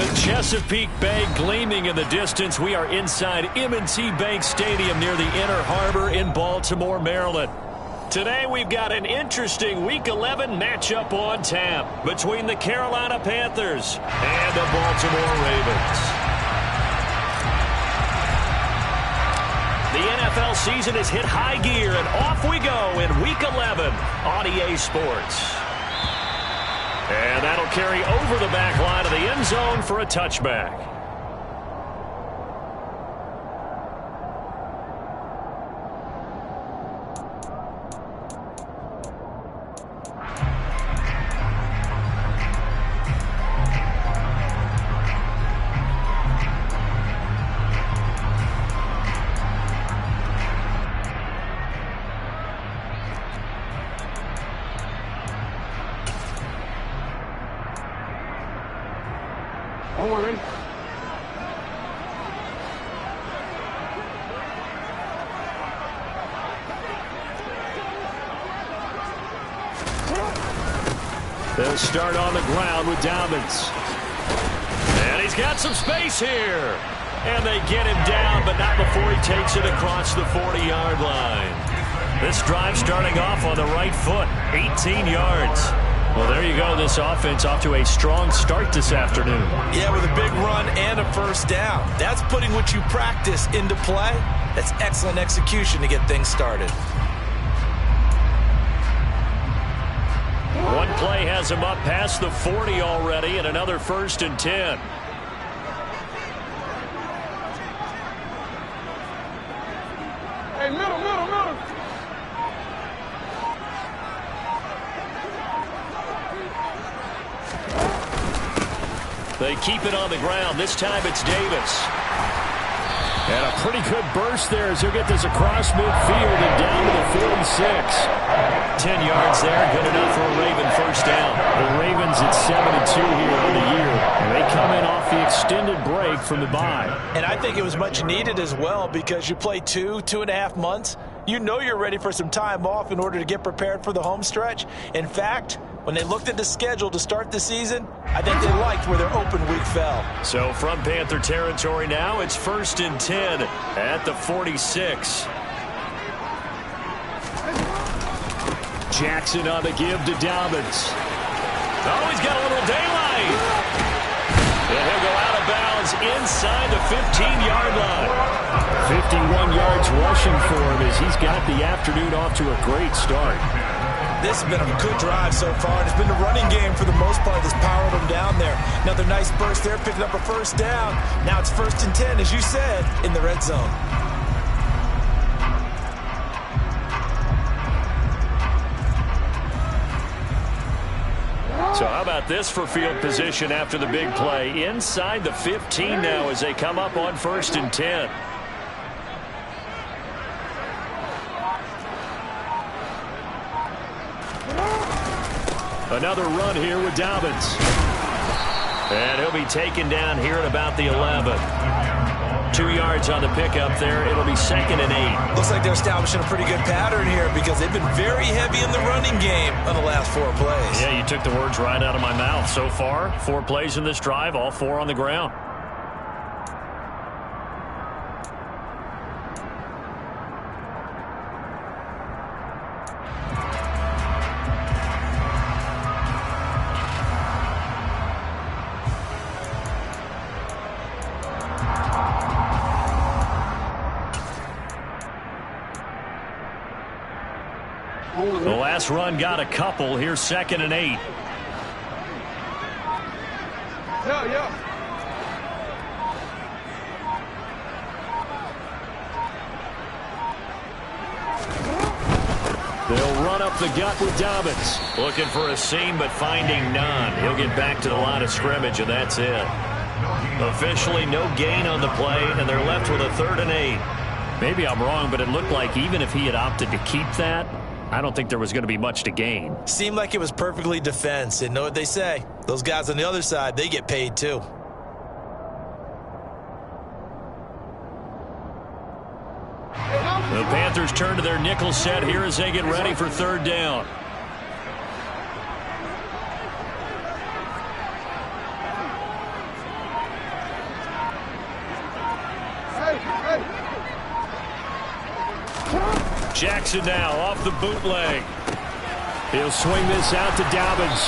With Chesapeake Bay gleaming in the distance, we are inside M&T Bank Stadium near the Inner Harbor in Baltimore, Maryland. Today we've got an interesting Week 11 matchup on tap between the Carolina Panthers and the Baltimore Ravens. The NFL season has hit high gear, and off we go in Week 11 on EA Sports. And that'll carry over the back line of the end zone for a touchback. They'll start on the ground with Dobbins. And he's got some space here. And they get him down, but not before he takes it across the 40-yard line. This drive starting off on the right foot, 18 yards. Well, there you go. This offense off to a strong start this afternoon. Yeah, with a big run and a first down. That's putting what you practice into play. That's excellent execution to get things started. One play has him up past the 40 already, and another 1st and 10. Hey, middle. They keep it on the ground. This time it's Davis. And a pretty good burst there as he'll get this across midfield and down to the 46. 10 yards there, good enough for a Raven first down. The Ravens at 7-2 here on the year, and they come in off the extended break from the bye. And I think it was much needed as well because you play 2.5 months. You know you're ready for some time off in order to get prepared for the home stretch. In fact, when they looked at the schedule to start the season, I think they liked where their open week fell. So from Panther territory now, it's 1st and 10 at the 46. Jackson on the give to Dobbins. Oh, he's got a little daylight. And he'll go out of bounds inside the 15-yard line. 51 yards rushing for him as he's got the afternoon off to a great start. This has been a good drive so far. It's been the running game for the most part that's powered them down there. Another nice burst there, picking up a first down. Now it's 1st and 10, as you said, in the red zone. So how about this for field position after the big play? Inside the 15 now as they come up on 1st and 10. Another run here with Dobbins. And he'll be taken down here at about the 11. 2 yards on the pickup there. It'll be 2nd and 8. Looks like they're establishing a pretty good pattern here because they've been very heavy in the running game on the last 4 plays. Yeah, you took the words right out of my mouth. So far, 4 plays in this drive, all 4 on the ground. The last run got a couple. Here's 2nd and 8. Yeah. They'll run up the gut with Dobbins. Looking for a seam, but finding none. He'll get back to the line of scrimmage, and that's it. Officially no gain on the play, and they're left with a 3rd and 8. Maybe I'm wrong, but it looked like even if he had opted to keep that, I don't think there was going to be much to gain. Seemed like it was perfectly defense. And know what they say? Those guys on the other side, they get paid too. The Panthers turn to their nickel set here as they get ready for 3rd down. Jackson now off the bootleg. He'll swing this out to Dobbins.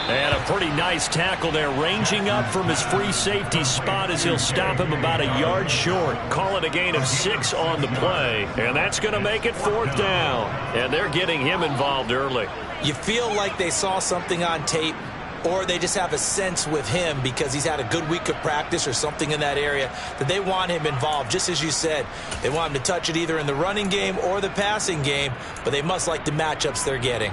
And a pretty nice tackle there, ranging up from his free safety spot as he'll stop him about a yard short. Call it a gain of 6 on the play. And that's going to make it 4th down. And they're getting him involved early. You feel like they saw something on tape, or they just have a sense with him because he's had a good week of practice or something in that area that they want him involved. Just as you said, they want him to touch it either in the running game or the passing game, but they must like the matchups they're getting.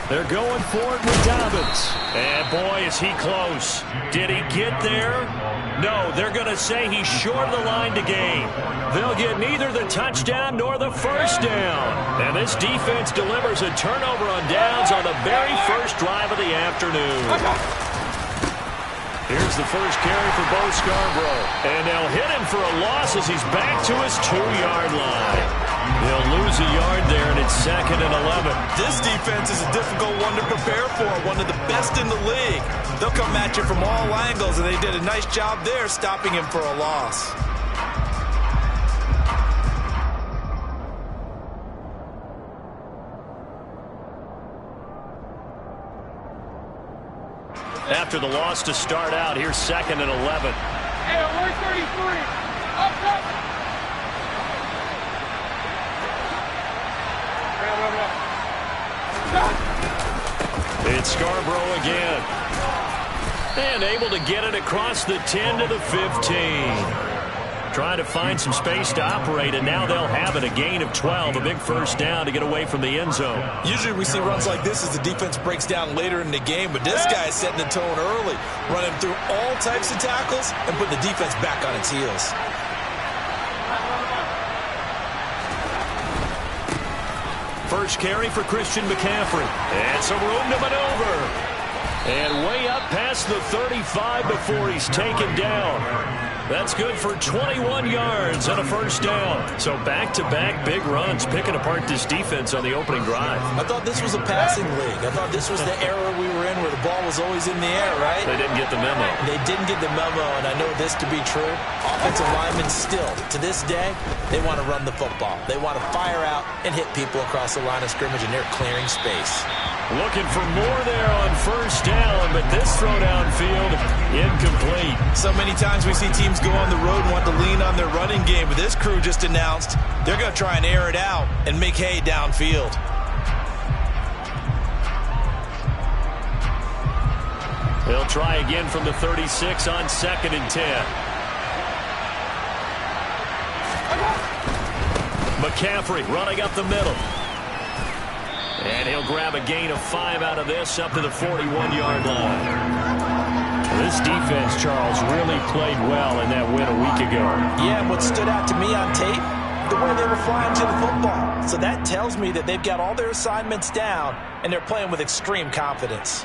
They're going for it with Dobbins. And boy, is he close. Did he get there? No, they're going to say he's short of the line to gain. They'll get neither the touchdown nor the first down. And this defense delivers a turnover on downs on the very first drive of the afternoon. Here's the first carry for Bo Scarborough. And they'll hit him for a loss as he's back to his 2-yard line. They'll lose a yard there, and it's 2nd and 11. This defense is a difficult one to prepare for, one of the best in the league. They'll come at you from all angles, and they did a nice job there stopping him for a loss. After the loss to start out, here's 2nd and 11. Hey, 133. Up. It's Scarborough again. And able to get it across the 10 to the 15. Trying to find some space to operate, and now they'll have it. A gain of 12, a big first down to get away from the end zone. Usually we see runs like this as the defense breaks down later in the game, but this guy is setting the tone early, running through all types of tackles and putting the defense back on its heels. First carry for Christian McCaffrey. And some room to maneuver. And way up past the 35 before he's taken down. That's good for 21 yards and a first down. So back-to-back big runs, picking apart this defense on the opening drive. I thought this was a passing league. I thought this was the era we were in where the ball was always in the air, right? They didn't get the memo. They didn't get the memo, and I know this to be true. Offensive linemen still, to this day, they want to run the football. They want to fire out and hit people across the line of scrimmage, and they're clearing space. Looking for more there on first down, but this throw downfield, incomplete. So many times we see teams go on the road and want to lean on their running game, but this crew just announced they're going to try and air it out and make hay downfield. They'll try again from the 36 on 2nd and 10. McCaffrey running up the middle. And he'll grab a gain of 5 out of this up to the 41-yard line. This defense, Charles, really played well in that win a week ago. Yeah, and what stood out to me on tape, the way they were flying to the football. So that tells me that they've got all their assignments down, and they're playing with extreme confidence.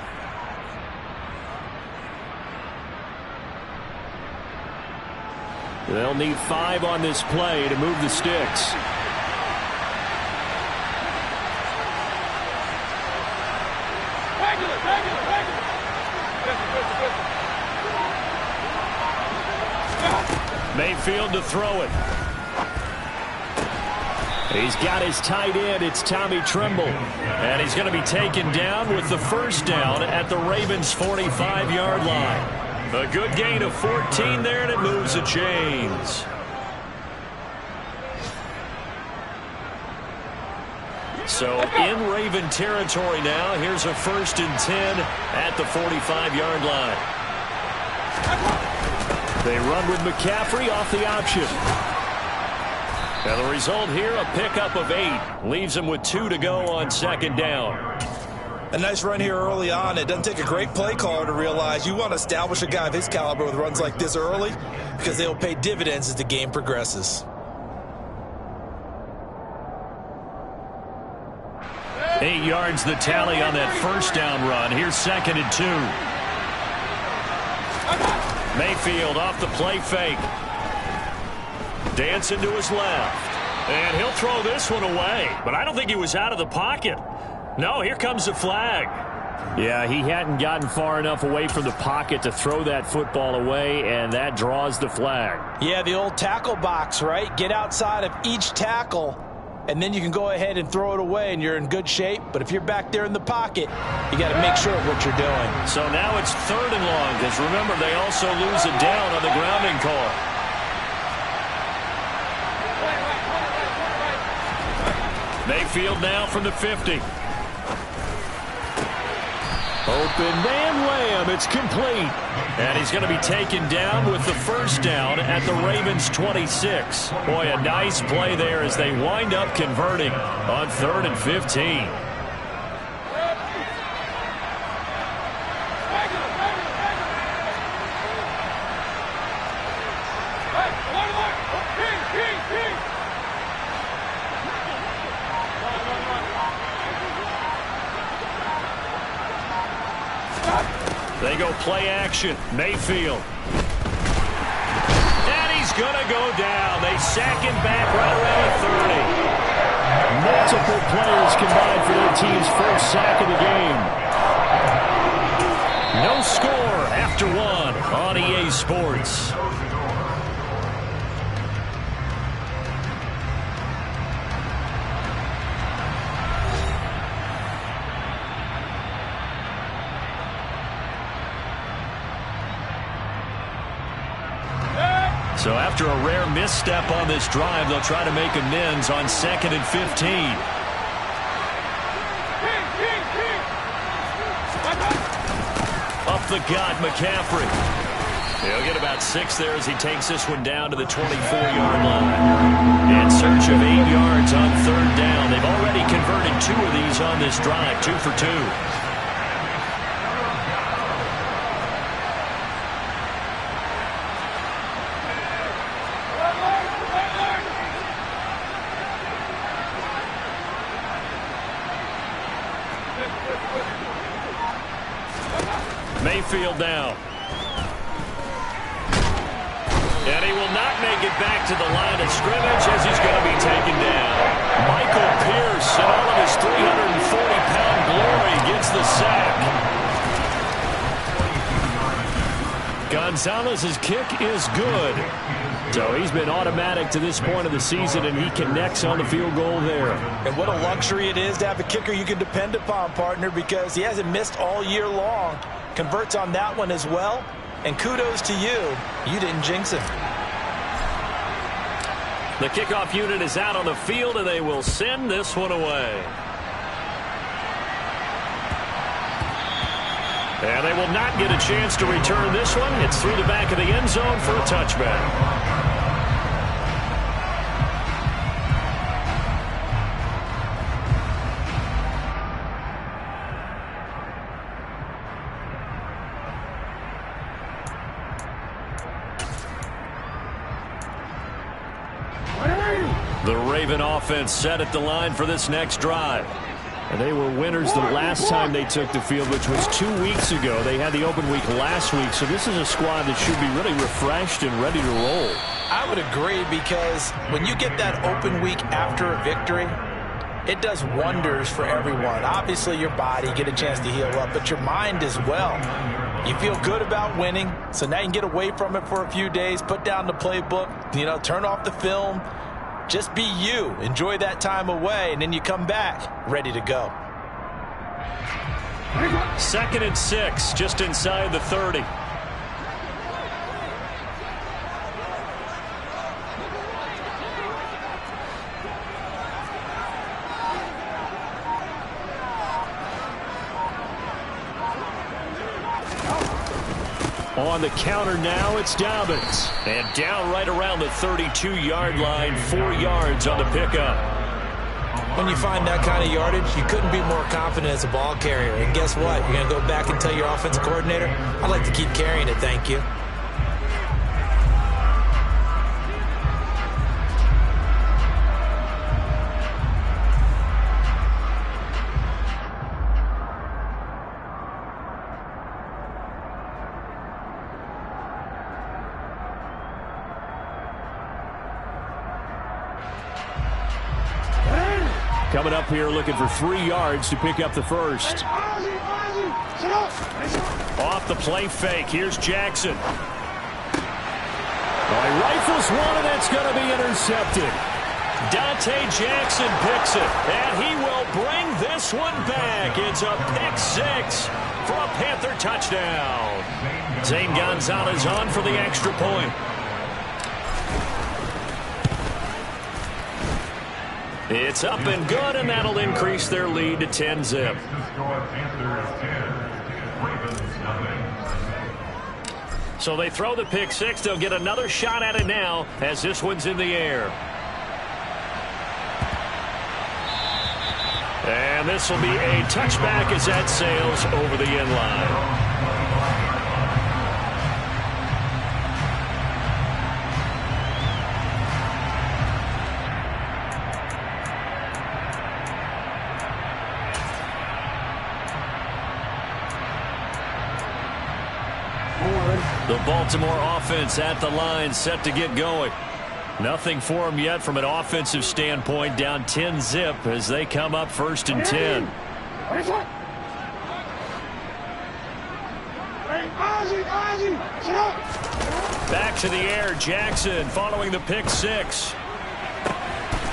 They'll need 5 on this play to move the sticks. Mayfield to throw it. He's got his tight end. It's Tommy Tremble. And he's going to be taken down with the first down at the Ravens' 45-yard line. A good gain of 14 there, and it moves the chains. So in Raven territory now. Here's a 1st and 10 at the 45-yard line. They run with McCaffrey off the option. And the result here, a pickup of 8. Leaves them with 2 to go on 2nd down. A nice run here early on. It doesn't take a great play caller to realize you want to establish a guy of his caliber with runs like this early because they'll pay dividends as the game progresses. 8 yards the tally on that first down run. Here's 2nd and 2. Mayfield off the play fake. Dancing to his left. And he'll throw this one away. But I don't think he was out of the pocket. No, here comes the flag. Yeah, he hadn't gotten far enough away from the pocket to throw that football away, and that draws the flag. Yeah, the old tackle box, right? Get outside of each tackle, and then you can go ahead and throw it away, and you're in good shape. But if you're back there in the pocket, you got to make sure of what you're doing. So now it's 3rd and long, because remember, they also lose it down on the grounding call. Mayfield now from the 50. Open man Lamb, it's complete. And he's going to be taken down with the first down at the Ravens' 26. Boy, a nice play there as they wind up converting on 3rd and 15. They go play action. Mayfield. And he's going to go down. They sack him back right around the 30. Multiple players combined for their team's first sack of the game. No score after 1 on EA Sports. So after a rare misstep on this drive, they'll try to make amends on 2nd and 15. Up the gut, McCaffrey. He'll get about 6 there as he takes this one down to the 24-yard line. In search of 8 yards on 3rd down. They've already converted 2 of these on this drive, 2 for 2. Mayfield now. And he will not make it back to the line of scrimmage as he's going to be taken down. Michael Pierce, in all of his 340-pound glory, gets the sack. Gonzalez's kick is good. So he's been automatic to this point of the season, and he connects on the field goal there. And what a luxury it is to have a kicker you can depend upon, partner, because he hasn't missed all year long. Converts on that one as well. And kudos to you. You didn't jinx him. The kickoff unit is out on the field, and they will send this one away. And they will not get a chance to return this one. It's through the back of the end zone for a touchback. The Raven offense set at the line for this next drive. And they were winners the last time they took the field, which was 2 weeks ago. They had the open week last week, so this is a squad that should be really refreshed and ready to roll. I would agree, because when you get that open week after a victory, it does wonders for everyone. Obviously, your body, get a chance to heal up, but your mind as well. You feel good about winning, so now you can get away from it for a few days, put down the playbook, turn off the film. Just be you. Enjoy that time away, and then you come back ready to go. 2nd and 6, just inside the 30. On the counter now, it's Dobbins. And down right around the 32-yard line, 4 yards on the pickup. When you find that kind of yardage, you couldn't be more confident as a ball carrier. And guess what? You're going to go back and tell your offensive coordinator, I'd like to keep carrying it, thank you. coming up here looking for 3 yards to pick up the first. Off the play fake. Here's Jackson. Oh, he rifles one, and that's going to be intercepted. Dante Jackson picks it, and he will bring this one back. It's a pick 6 for a Panther touchdown. Zane Gonzalez on for the extra point. It's up and good, and that'll increase their lead to 10-zip. So they throw the pick 6. They'll get another shot at it now as this one's in the air. And this will be a touchback as that sails over the end line. The Baltimore offense at the line, set to get going. Nothing for them yet from an offensive standpoint, down 10-zip as they come up 1st and 10. Back to the air, Jackson following the pick 6.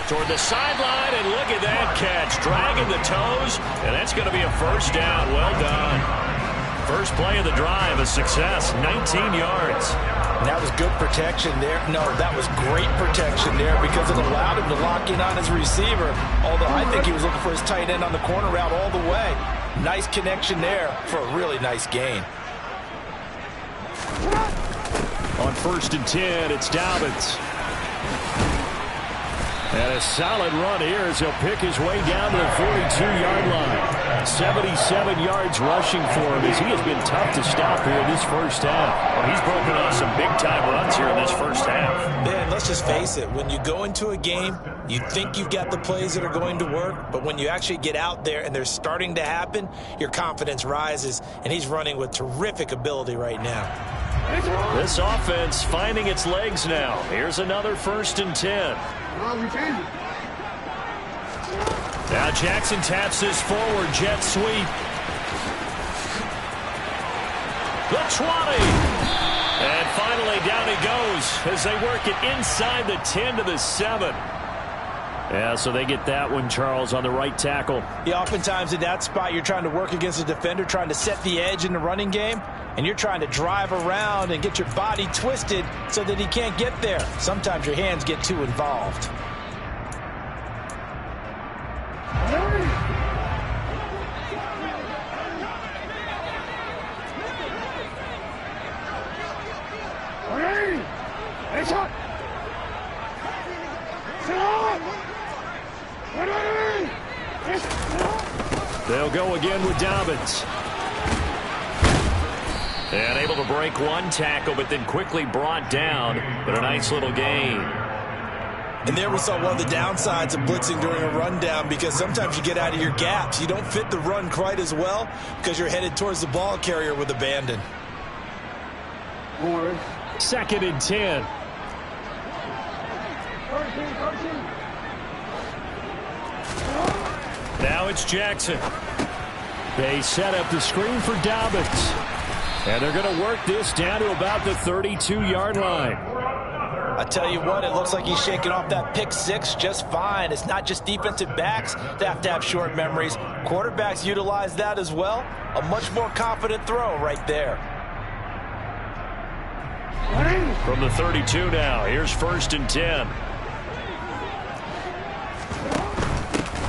Toward the sideline, and look at that catch. Dragging the toes, and that's going to be a first down. Well done. First play of the drive, a success, 19 yards. And that was good protection there. No, that was great protection there because it allowed him to lock in on his receiver, although I think he was looking for his tight end on the corner route all the way. Nice connection there for a really nice gain. On 1st and 10, it's Dobbins. And a solid run here as he'll pick his way down to the 42-yard line. 77 yards rushing for him as he has been tough to stop here in this first half. Well, he's broken off some big-time runs here in this first half. Yeah, and let's just face it. When you go into a game, you think you've got the plays that are going to work, but when you actually get out there and they're starting to happen, your confidence rises, and he's running with terrific ability right now. This offense finding its legs now. Here's another 1st and 10. Now Jackson taps this forward, jet sweep. The 20. And finally down he goes as they work it inside the 10 to the 7. Yeah, so they get that one, Charles, on the right tackle. Yeah, oftentimes in that spot, you're trying to work against a defender, trying to set the edge in the running game, and you're trying to drive around and get your body twisted so that he can't get there. Sometimes your hands get too involved. They'll go again with Dobbins. And able to break one tackle, but then quickly brought down. But a nice little gain. And there we saw one of the downsides of blitzing during a rundown, because sometimes you get out of your gaps. You don't fit the run quite as well because you're headed towards the ball carrier with abandon. 2nd and 10. Now it's Jackson. They set up the screen for Dobbins. And they're going to work this down to about the 32-yard line. I tell you what, it looks like he's shaking off that pick 6 just fine. It's not just defensive backs that have to have short memories. Quarterbacks utilize that as well. A much more confident throw right there. From the 32 now, here's 1st and 10.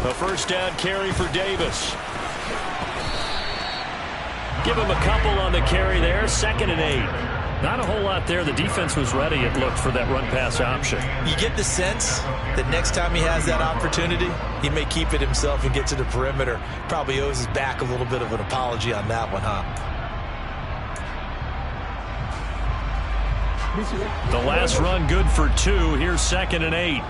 A first down carry for Davis. Give him a couple on the carry there. 2nd and 8. Not a whole lot there. The defense was ready, it looked, for that run-pass option. You get the sense that next time he has that opportunity, he may keep it himself and get to the perimeter. Probably owes his back a little bit of an apology on that one, huh? The last run good for 2. Here's 2nd and 8.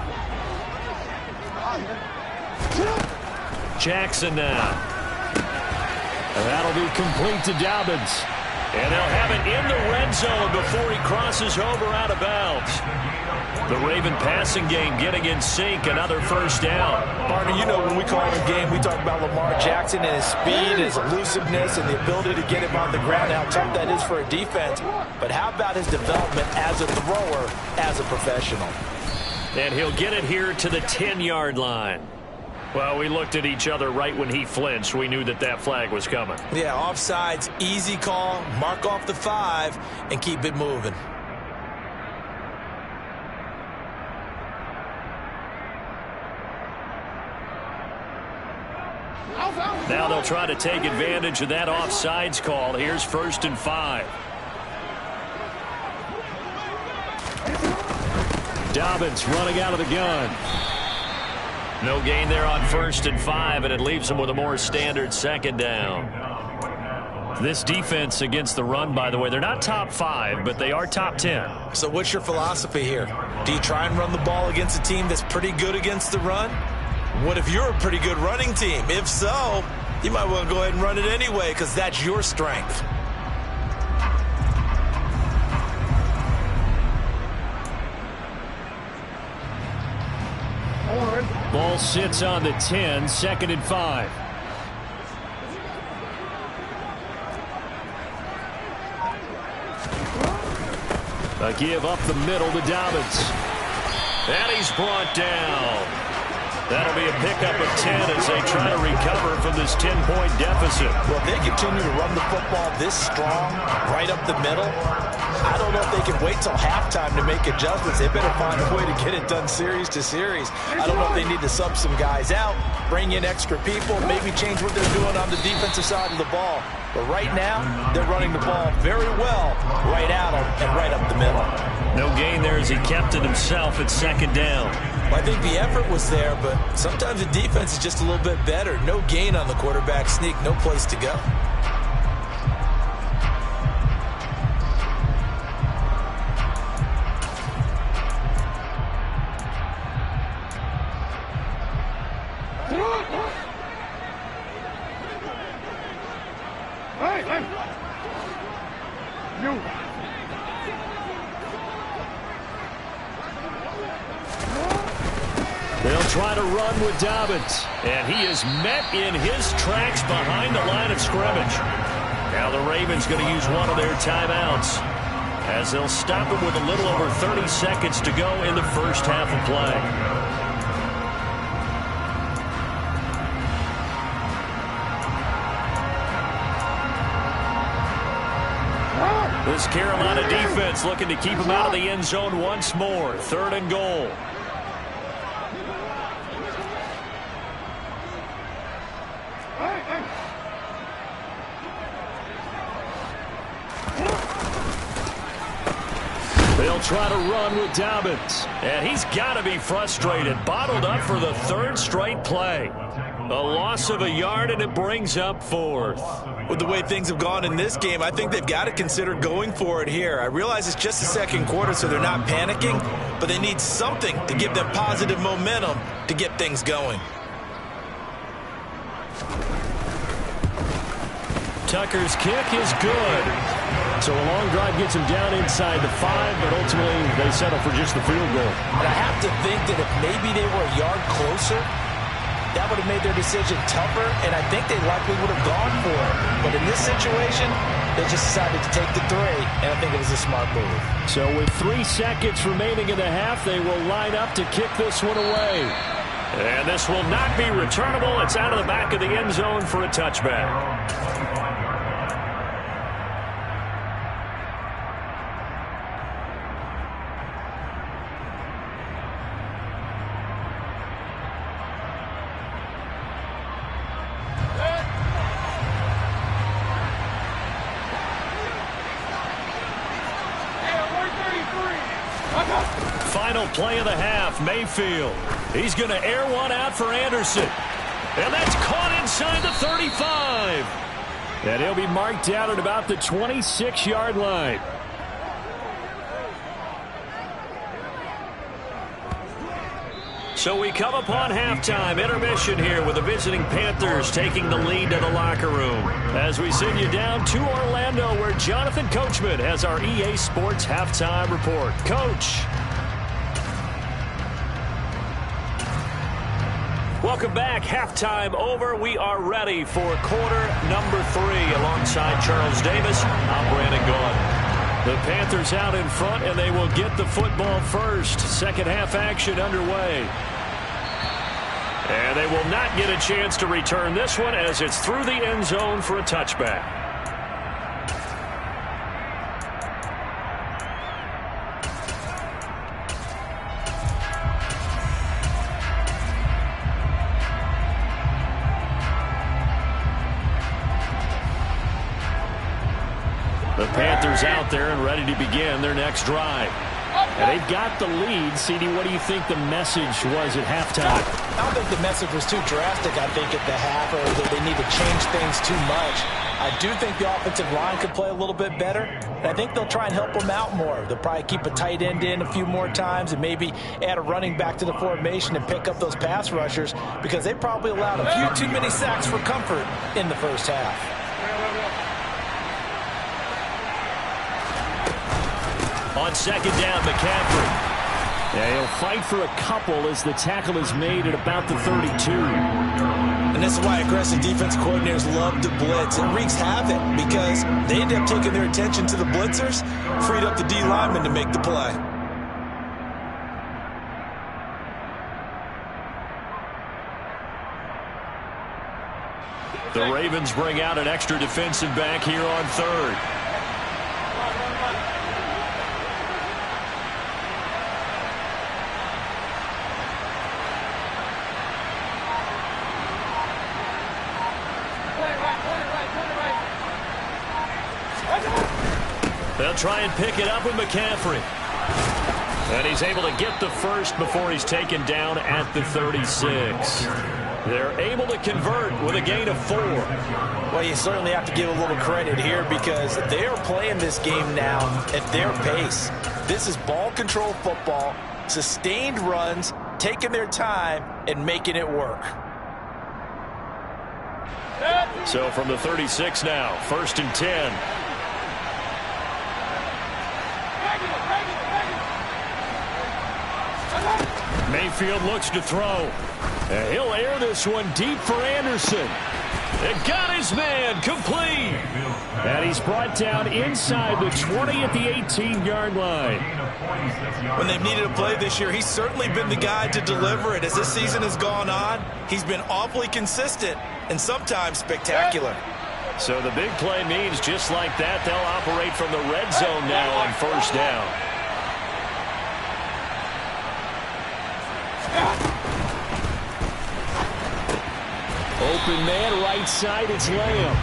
Jackson now. And that'll be complete to Dobbins. And they'll have it in the red zone before he crosses over out of bounds. The Raven passing game getting in sync, another first down. Partner, you know when we call a game, we talk about Lamar Jackson and his speed, his elusiveness, and the ability to get him on the ground, how tough that is for a defense. But how about his development as a thrower, as a professional? And he'll get it here to the 10-yard line. Well, we looked at each other right when he flinched. We knew that that flag was coming. Yeah, offsides, easy call, mark off the 5, and keep it moving. Now they'll try to take advantage of that offsides call. Here's 1st and 5. Dobbins running out of the gun. No gain there on 1st and 5, and it leaves them with a more standard 2nd down. This defense against the run, by the way, they're not top 5, but they are top 10. So what's your philosophy here? Do you try and run the ball against a team that's pretty good against the run? What if you're a pretty good running team? If so, you might want to go ahead and run it anyway because that's your strength. Ball sits on the 10, 2nd and 5. A give up the middle to Dobbins. And he's brought down. That'll be a pickup of 10 as they try to recover from this 10-point deficit. Well, if they continue to run the football this strong, right up the middle, I don't know if they can wait till halftime to make adjustments. They better find a way to get it done series to series. I don't know if they need to sub some guys out, bring in extra people, maybe change what they're doing on the defensive side of the ball. But right now, they're running the ball very well right out and right up the middle. No gain there as he kept it himself at 2nd down. Well, I think the effort was there, but sometimes the defense is just a little bit better. No gain on the quarterback sneak, no place to go. They'll try to run with Dobbins, and he is met in his tracks behind the line of scrimmage. Now the Ravens going to use one of their timeouts as they'll stop him with a little over 30 seconds to go in the first half of play. This Carolina defense looking to keep him out of the end zone once more. 3rd and goal. They'll try to run with Dobbins. And he's got to be frustrated. Bottled up for the 3rd straight play. A loss of a yard, and it brings up 4th. With the way things have gone in this game, I think they've got to consider going for it here. I realize it's just the 2nd quarter, so they're not panicking, but they need something to give them positive momentum to get things going. Tucker's kick is good. So a long drive gets him down inside the 5, but ultimately they settle for just the field goal. And I have to think that if maybe they were a yard closer, that would have made their decision tougher, and I think they likely would have gone for it. But in this situation, they just decided to take the 3, and I think it was a smart move. So with 3 seconds remaining in the half, they will line up to kick this one away. And this will not be returnable. It's out of the back of the end zone for a touchback. Final play of the half, Mayfield. He's going to air one out for Anderson. And that's caught inside the 35. And he'll be marked down at about the 26-yard line. So we come upon halftime, intermission here with the visiting Panthers taking the lead to the locker room. As we send you down to Orlando, where Jonathan Coachman has our EA Sports halftime report. Coach. Welcome back. Halftime over. We are ready for quarter number 3 alongside Charles Davis. I'm Brandon Gaudin. The Panthers out in front, and they will get the football first. Second half action underway. And they will not get a chance to return this one as it's through the end zone for a touchback. The Panthers out there and ready to begin their next drive. And they've got the lead. CD, what do you think the message was at halftime? I don't think the message was too drastic, I think, at the half, or that they need to change things too much. I do think the offensive line could play a little bit better, and I think they'll try and help them out more. They'll probably keep a tight end in a few more times and maybe add a running back to the formation and pick up those pass rushers, because they probably allowed a few too many sacks for comfort in the first half. On second down, McCaffrey. Yeah, he'll fight for a couple as the tackle is made at about the 32. And this is why aggressive defense coordinators love to blitz. It wreaks havoc because they end up taking their attention to the blitzers, freed up the D lineman to make the play. The Ravens bring out an extra defensive back here on third. They'll try and pick it up with McCaffrey. And he's able to get the first before he's taken down at the 36. They're able to convert with a gain of 4. Well, you certainly have to give a little credit here because they are playing this game now at their pace. This is ball control football, sustained runs, taking their time, and making it work. So from the 36 now, 1st and 10. Mayfield looks to throw. And he'll air this one deep for Anderson. It got his man complete. And he's brought down inside the 20 at the 18-yard line. When they've needed a play this year, he's certainly been the guy to deliver it. As this season has gone on, he's been awfully consistent and sometimes spectacular. So the big play means just like that, they'll operate from the red zone now on 1st down. Open man, right side, it's Lamb.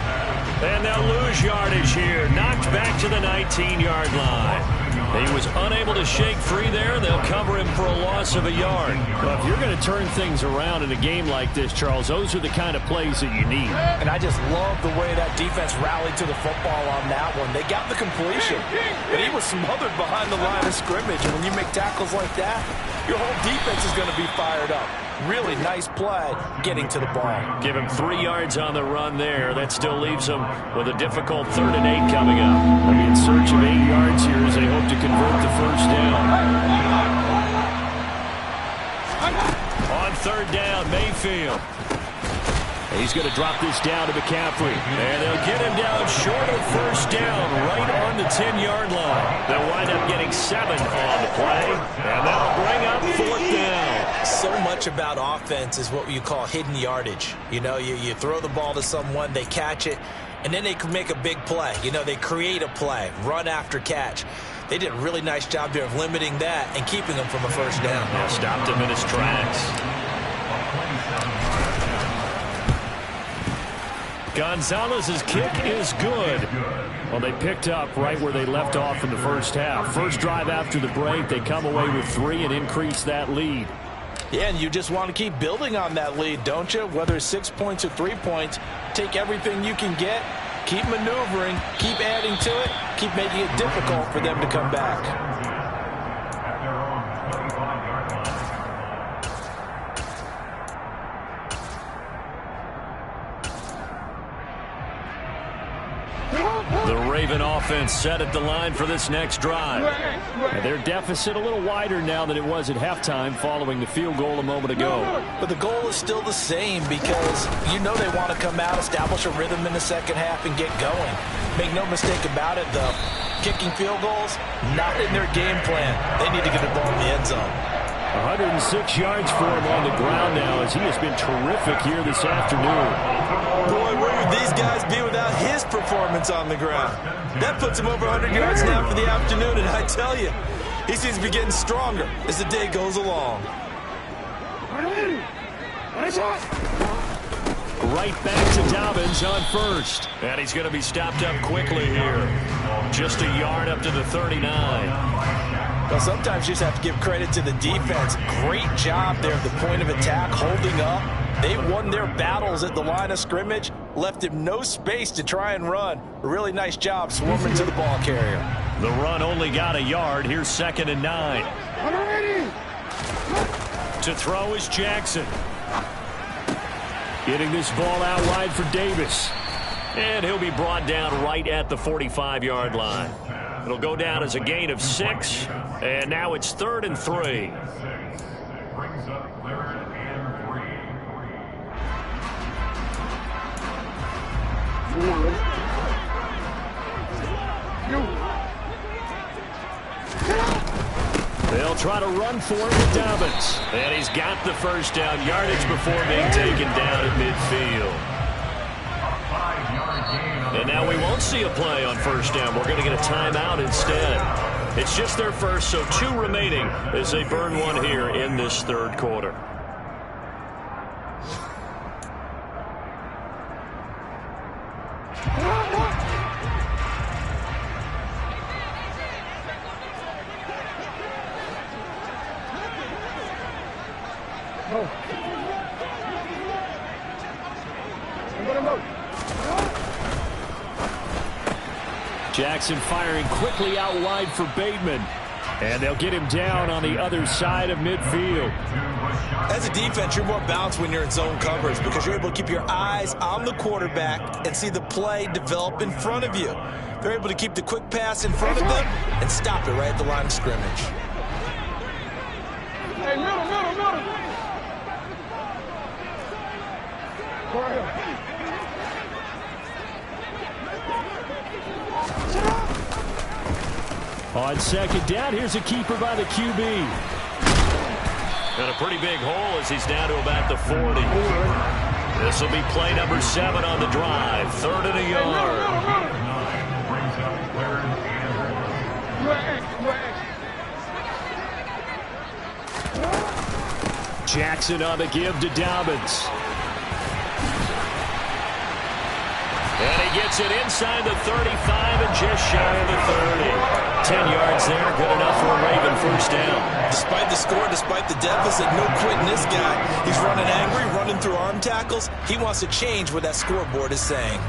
And they'll lose yardage here. Knocked back to the 19-yard line. He was unable to shake free there. They'll cover him for a loss of a yard. Well, if you're going to turn things around in a game like this, Charles, those are the kind of plays that you need. And I just love the way that defense rallied to the football on that one. They got the completion, but he was smothered behind the line of scrimmage. And when you make tackles like that, your whole defense is going to be fired up. Really nice play getting to the ball. Give him 3 yards on the run there. That still leaves him with a difficult 3rd and 8 coming up. They'll be in search of 8 yards here as they hope to convert the 1st down. On 3rd down, Mayfield. He's going to drop this down to McCaffrey. And they'll get him down short of 1st down, right on the 10-yard line. They'll wind up getting 7 on the play. And that'll bring up 4th down. So much about offense is what you call hidden yardage. You know, you throw the ball to someone, they catch it, and then they can make a big play. You know, they create a play, run after catch. They did a really nice job there of limiting that and keeping him from a 1st down. Yeah, stopped him in his tracks. Gonzalez's kick is good. Well, they picked up right where they left off in the first half. First drive after the break, they come away with 3 and increase that lead. Yeah, and you just want to keep building on that lead, don't you? Whether it's 6 points or 3 points, take everything you can get, keep maneuvering, keep adding to it, keep making it difficult for them to come back. The Raven offense set at the line for this next drive. And their deficit a little wider now than it was at halftime following the field goal a moment ago. But the goal is still the same because you know they want to come out, establish a rhythm in the second half, and get going. Make no mistake about it, though. Kicking field goals, not in their game plan. They need to get the ball in the end zone. 106 yards for him on the ground now as he has been terrific here this afternoon. Boy, where would these guys be without his performance on the ground? That puts him over 100 yards now for the afternoon, and I tell you, he seems to be getting stronger as the day goes along. Right back to Dobbins on first. And he's going to be stopped up quickly here. Just a yard up to the 39. Well, sometimes you just have to give credit to the defense. Great job there at the point of attack, holding up. They won their battles at the line of scrimmage, left him no space to try and run. A really nice job swarming to the ball carrier. The run only got a yard. Here's 2nd and 9. To throw is Jackson. Getting this ball out wide for Davis. And he'll be brought down right at the 45-yard line. It'll go down as a gain of 6. And now it's 3rd and 3. They'll try to run for it with Dobbins. And he's got the first down yardage before being taken down at midfield. And now we won't see a play on first down. We're going to get a timeout instead. It's just their first, so 2 remaining as they burn one here in this 3rd quarter. Jackson firing quickly out wide for Bateman. And they'll get him down on the other side of midfield. As a defense, you're more balanced when you're in zone coverage because you're able to keep your eyes on the quarterback and see the play develop in front of you. They're able to keep the quick pass in front of them and stop it right at the line of scrimmage. Hey, middle. Go ahead. On 2nd down, here's a keeper by the QB. And a pretty big hole as he's down to about the 40. This will be play number 7 on the drive. 3rd and a yard. Jackson on the give to Dobbins. And he gets it inside the 35 and just shy of the 30. 10 yards there, good enough for a Raven first down. Despite the score, despite the deficit, no quitting this guy. He's running angry, running through arm tackles. He wants to change what that scoreboard is saying.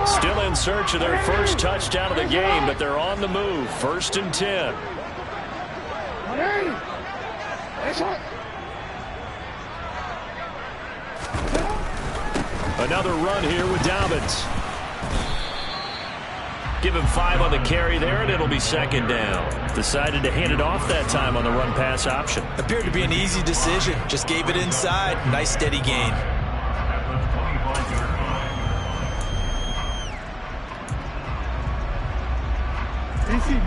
Still in search of their first touchdown of the game, but they're on the move. 1st and 10. Another run here with Dobbins. Give him 5 on the carry there, and it'll be 2nd down. Decided to hand it off that time on the run-pass option. Appeared to be an easy decision. Just gave it inside. Nice, steady gain.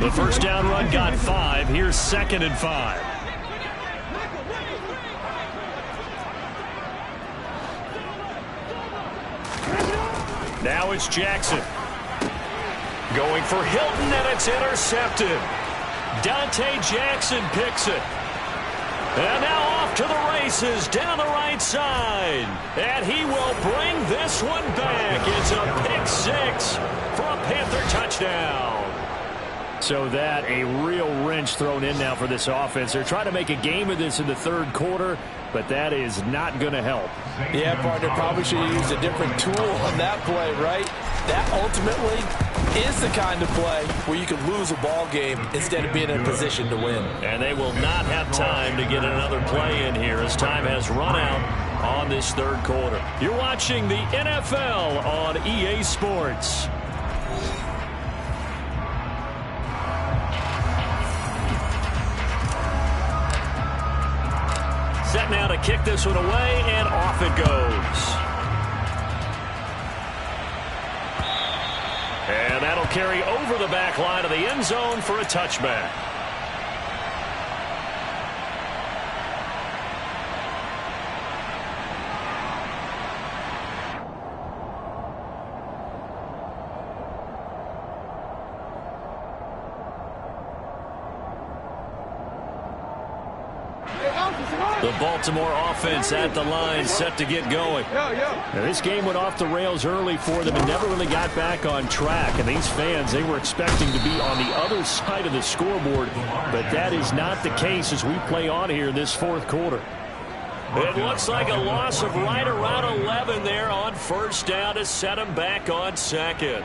The first down run got 5. Here's 2nd and 5. Now it's Jackson. Going for Hilton, and it's intercepted. Dante Jackson picks it. And now off to the races down the right side. And he will bring this one back. It's a pick 6 for a Panther touchdown. So that a real wrench thrown in now for this offense. They're trying to make a game of this in the 3rd quarter, but that is not going to help. Yeah, partner, probably should have used a different tool on that play, right? That ultimately is the kind of play where you can lose a ball game instead of being in a position to win. And they will not have time to get another play in here as time has run out on this 3rd quarter. You're watching the NFL on EA Sports. kick this one away, and off it goes. And that'll carry over the back line of the end zone for a touchback. The Baltimore offense at the line, set to get going. Now, this game went off the rails early for them and never really got back on track. And these fans, they were expecting to be on the other side of the scoreboard. But that is not the case as we play on here in this fourth quarter. It looks like a loss of right around 11 there on first down to set them back on second.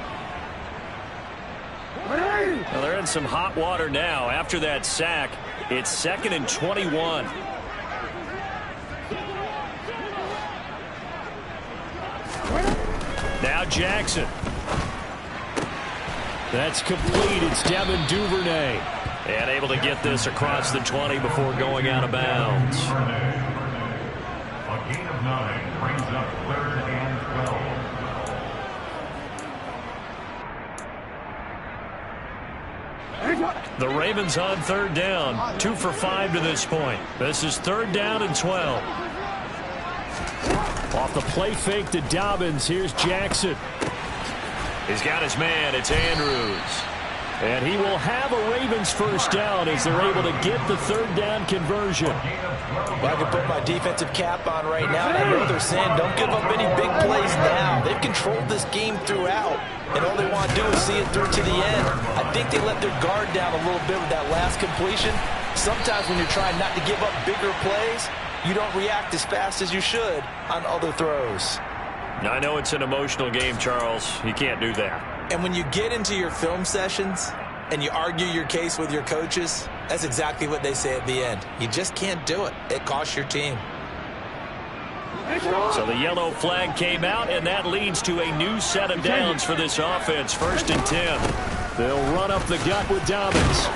Well, they're in some hot water now. After that sack, it's 2nd and 21. Now Jackson. That's complete. It's Devin Duvernay. And able to get this across the 20 before going out of bounds. A gain of 9 brings up 3rd and 12. The Ravens on 3rd down. 2 for 5 to this point. This is 3rd down and 12. Off the play fake to Dobbins. Here's Jackson. He's got his man. It's Andrews. And he will have a Ravens first down as they're able to get the 3rd down conversion. Well, I can put my defensive cap on right now, and I know they're saying don't give up any big plays now. They've controlled this game throughout, and all they want to do is see it through to the end. I think they let their guard down a little bit with that last completion. Sometimes when you're trying not to give up bigger plays, you don't react as fast as you should on other throws. Now, I know it's an emotional game, Charles. You can't do that. And when you get into your film sessions and you argue your case with your coaches, that's exactly what they say at the end. You just can't do it. It costs your team. So the yellow flag came out, and that leads to a new set of downs for this offense. 1st and 10. They'll run up the gut with Dobbins.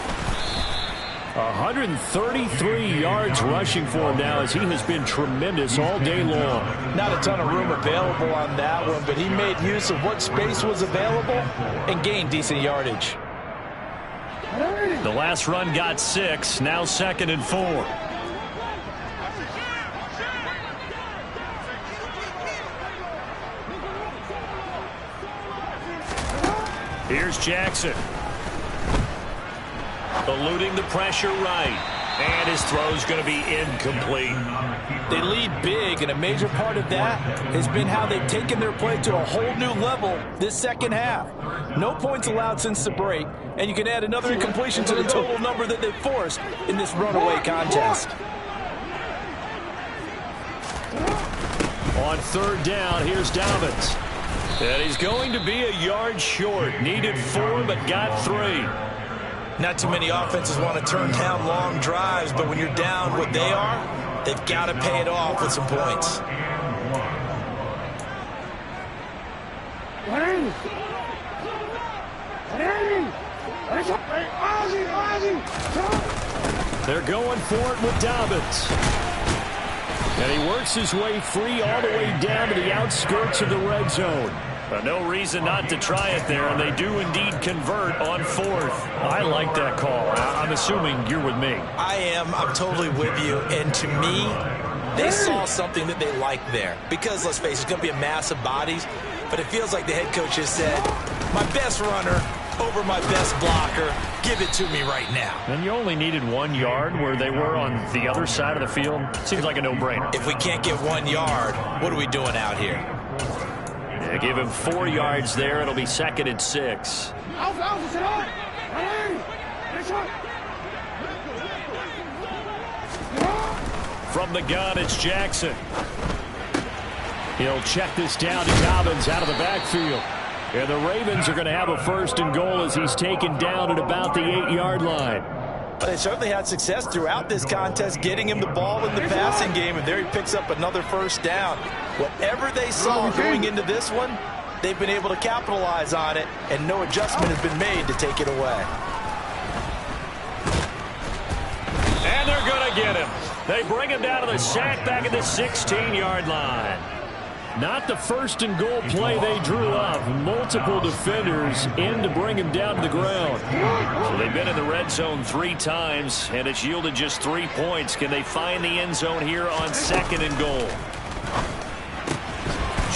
133 yards rushing for him now as he has been tremendous all day long. Not a ton of room available on that one, but he made use of what space was available and gained decent yardage. The last run got 6, now 2nd and 4. Here's Jackson. Eluding the pressure right. And his throw's going to be incomplete. They lead big, and a major part of that has been how they've taken their play to a whole new level this second half. No points allowed since the break, and you can add another incompletion to the total number that they've forced in this runaway contest. On 3rd down, here's Dobbins. And he's going to be a yard short. Needed 4, but got 3. Not too many offenses want to turn down long drives, but when you're down what they are, they've got to pay it off with some points. They're going for it with Dobbins. And he works his way free all the way down to the outskirts of the red zone. No reason not to try it there, and they do indeed convert on 4th. I like that call. I'm assuming you're with me. I am. I'm totally with you. And to me, they saw something that they liked there. Because, let's face it, it's going to be a mass of bodies. But it feels like the head coach has said, my best runner over my best blocker, give it to me right now. And you only needed 1 yard where they were on the other side of the field. Seems like a no-brainer. If we can't get 1 yard, what are we doing out here? They give him 4 yards there. It'll be 2nd and 6. From the gun, it's Jackson. He'll check this down to Dobbins out of the backfield. And the Ravens are going to have a 1st and goal as he's taken down at about the 8-yard line. But they certainly had success throughout this contest, getting him the ball in the passing game, and there he picks up another 1st down. Whatever they saw going into this one, they've been able to capitalize on it, and no adjustment has been made to take it away. And they're going to get him. They bring him down to the sack back at the 16-yard line. Not the first and goal play they drew up. Multiple defenders in to bring him down to the ground. So they've been in the red zone 3 times, and it's yielded just 3 points. Can they find the end zone here on 2nd and goal?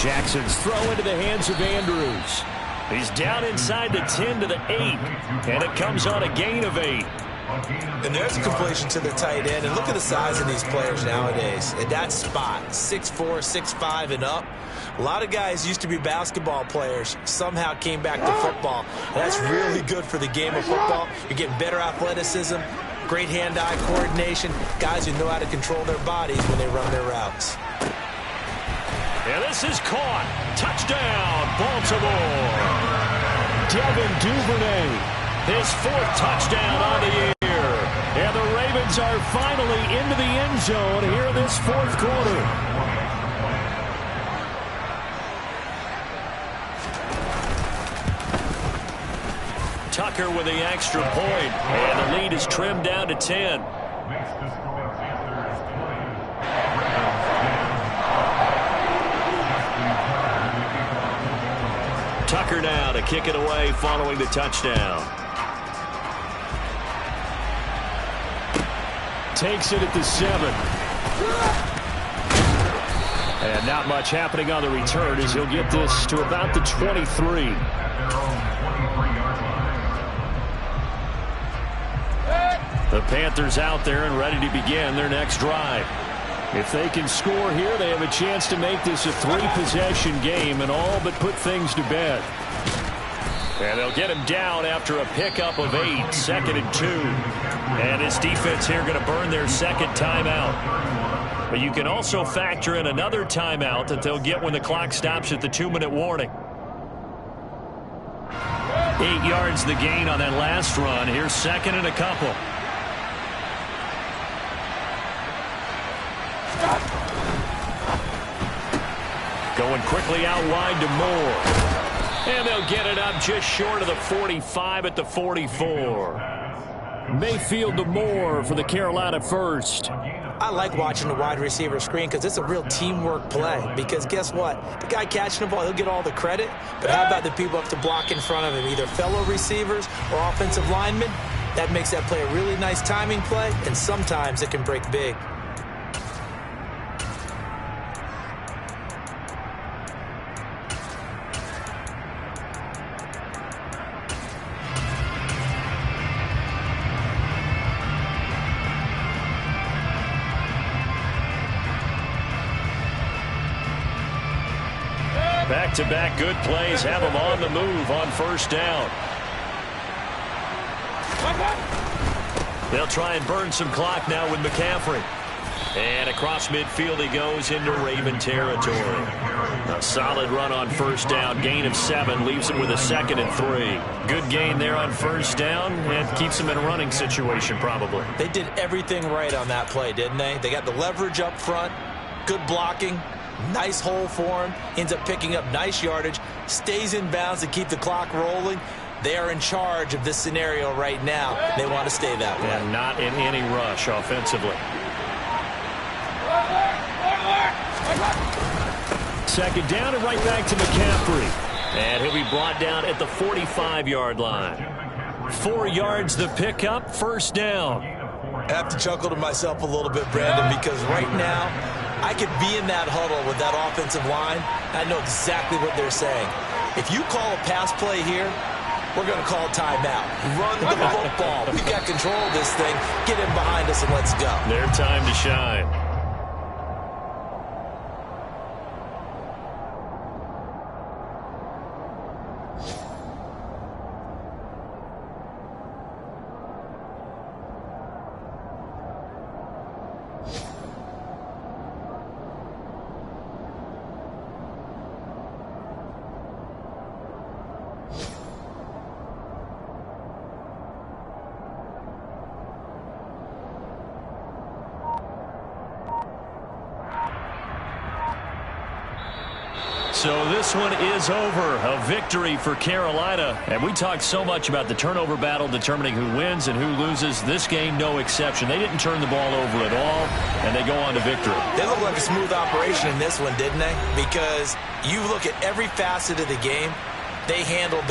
Jackson's throw into the hands of Andrews. He's down inside the 10 to the 8, and it comes on a gain of 8. And there's a completion to the tight end. And look at the size of these players nowadays. At that spot, 6'4", 6'5", and up. A lot of guys used to be basketball players, somehow came back to football. And that's really good for the game of football. You're getting better athleticism, great hand-eye coordination, guys who know how to control their bodies when they run their routes. And this is caught. Touchdown, Baltimore. Devin Duvernay. His 4th touchdown on the year. And the Ravens are finally into the end zone here in this 4th quarter. Tucker with the extra point. And the lead is trimmed down to 10. Tucker now to kick it away following the touchdown. Takes it at the 7. And not much happening on the return as he'll get this to about the 23. The Panthers out there and ready to begin their next drive. If they can score here, they have a chance to make this a 3-possession game and all but put things to bed. And they'll get him down after a pickup of 8, 2nd and 2. And his defense here going to burn their 2nd timeout. But you can also factor in another timeout that they'll get when the clock stops at the 2-minute warning. 8 yards the gain on that last run. Here's 2nd and a couple. Going quickly out wide to Moore. And they'll get it up just short of the 45 at the 44. Mayfield to Moore for the Carolina first. I like watching the wide receiver screen because it's a real teamwork play. Because guess what? The guy catching the ball, he'll get all the credit. But how about the people up to block in front of him, either fellow receivers or offensive linemen? That makes that play a really nice timing play, and sometimes it can break big. Back-to-back good plays have them on the move on 1st down. They'll try and burn some clock now with McCaffrey. And across midfield he goes into Raven territory. A solid run on 1st down. Gain of 7 leaves him with a 2nd and 3. Good gain there on 1st down and keeps him in a running situation probably. They did everything right on that play, didn't they? They got the leverage up front, good blocking. Nice hole for him. Ends up picking up nice yardage. Stays in bounds to keep the clock rolling. They are in charge of this scenario right now. They want to stay that way. And not in any rush offensively. 2nd down and right back to McCaffrey. And he'll be brought down at the 45-yard line. 4 yards the pickup. 1st down. I have to chuckle to myself a little bit, Brandon, because right now I could be in that huddle with that offensive line. I know exactly what they're saying. If you call a pass play here, we're going to call timeout. Run the football. We got control of this thing. Get in behind us and let's go. Their time to shine. So this one is over. A victory for Carolina. And we talked so much about the turnover battle determining who wins and who loses. This game, no exception. They didn't turn the ball over at all, and they go on to victory. They look like a smooth operation in this one, didn't they? Because you look at every facet of the game, they handled their